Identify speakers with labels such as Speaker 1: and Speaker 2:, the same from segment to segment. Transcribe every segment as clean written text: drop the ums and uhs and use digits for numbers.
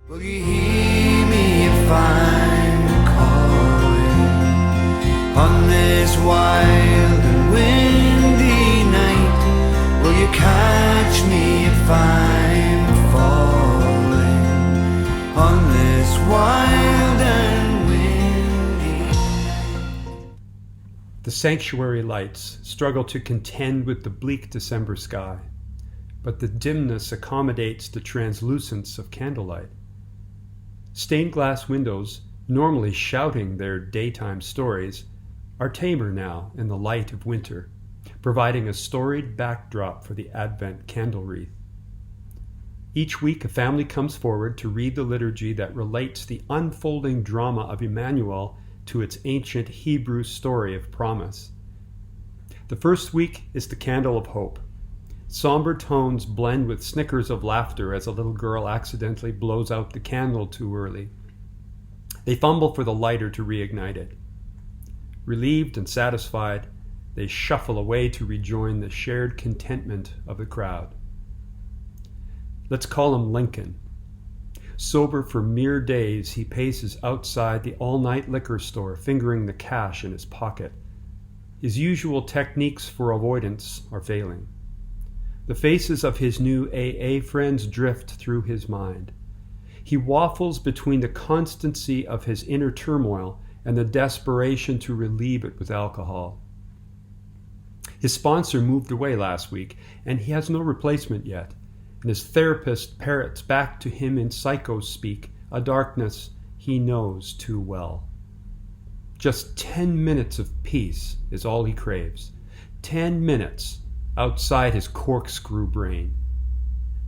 Speaker 1: Will you hear me if I'm calling on this wild and windy night? Will you catch me if I'm falling on this wild and windy night?
Speaker 2: The sanctuary lights struggle to contend with the bleak December sky, but the dimness accommodates the translucence of candlelight. Stained glass windows, normally shouting their daytime stories, are tamer now in the light of winter, providing a storied backdrop for the Advent candle wreath. Each week a family comes forward to read the liturgy that relates the unfolding drama of Emmanuel to its ancient Hebrew story of promise. The first week is the Candle of Hope. Somber tones blend with snickers of laughter as a little girl accidentally blows out the candle too early. They fumble for the lighter to reignite it. Relieved and satisfied, they shuffle away to rejoin the shared contentment of the crowd. Let's call him Lincoln. Sober for mere days, he paces outside the all-night liquor store, fingering the cash in his pocket. His usual techniques for avoidance are failing. The faces of his new AA friends drift through his mind. He waffles between the constancy of his inner turmoil and the desperation to relieve it with alcohol. His sponsor moved away last week, and he has no replacement yet, and his therapist parrots back to him in psycho-speak, a darkness he knows too well. Just 10 minutes of peace is all he craves. 10 minutes outside his corkscrew brain.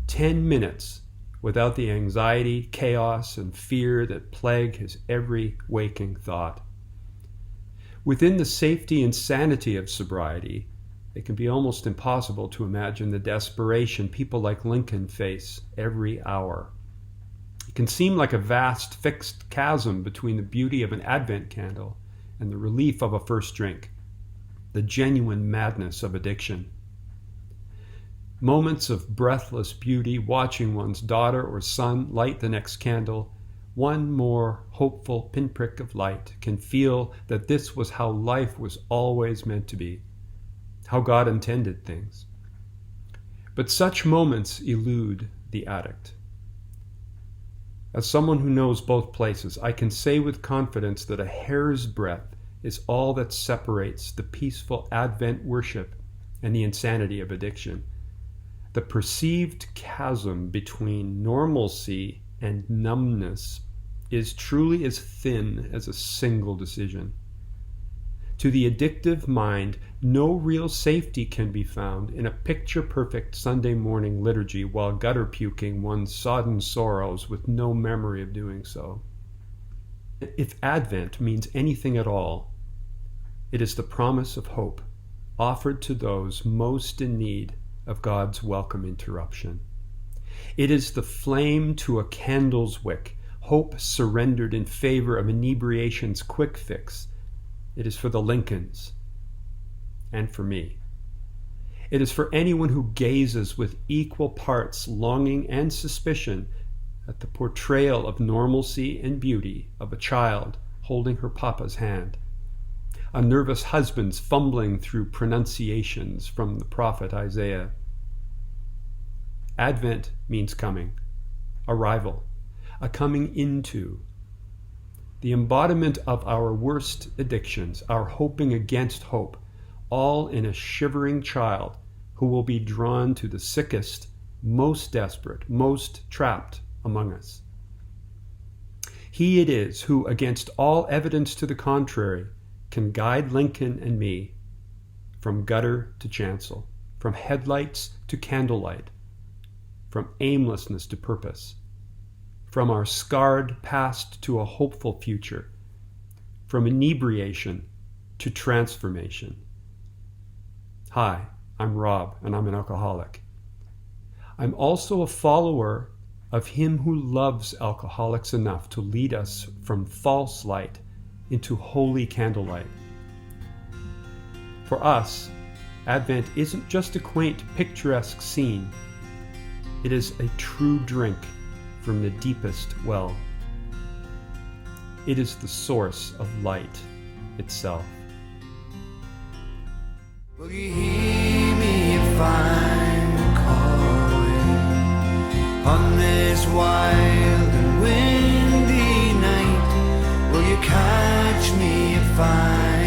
Speaker 2: 10 minutes without the anxiety, chaos, and fear that plague his every waking thought. Within the safety and sanity of sobriety, it can be almost impossible to imagine the desperation people like Lincoln face every hour. It can seem like a vast fixed chasm between the beauty of an Advent candle and the relief of a first drink, the genuine madness of addiction. Moments of breathless beauty, watching one's daughter or son light the next candle, one more hopeful pinprick of light, can feel that this was how life was always meant to be, how God intended things. But such moments elude the addict. As someone who knows both places, I can say with confidence that a hair's breadth is all that separates the peaceful Advent worship and the insanity of addiction. The perceived chasm between normalcy and numbness is truly as thin as a single decision. To the addictive mind, no real safety can be found in a picture-perfect Sunday morning liturgy while gutter puking one's sodden sorrows with no memory of doing so. If Advent means anything at all, it is the promise of hope offered to those most in need of God's welcome interruption. It is the flame to a candle's wick, hope surrendered in favor of inebriation's quick fix. It is for the Lincolns and for me. It is for anyone who gazes with equal parts longing and suspicion at the portrayal of normalcy and beauty of a child holding her papa's hand, a nervous husband's fumbling through pronunciations from the prophet Isaiah. Advent means coming, arrival, a coming into, the embodiment of our worst addictions, our hoping against hope, all in a shivering child who will be drawn to the sickest, most desperate, most trapped among us. He it is who, against all evidence to the contrary, can guide Lincoln and me from gutter to chancel, from headlights to candlelight, from aimlessness to purpose, from our scarred past to a hopeful future, from inebriation to transformation. Hi, I'm Rob, and I'm an alcoholic. I'm also a follower of him who loves alcoholics enough to lead us from false light into holy candlelight. For us, Advent isn't just a quaint, picturesque scene. It is a true drink from the deepest well. It is the source of light itself.
Speaker 1: Will you hear me if I'm calling on this wild and windy night? Will you catch me if I'm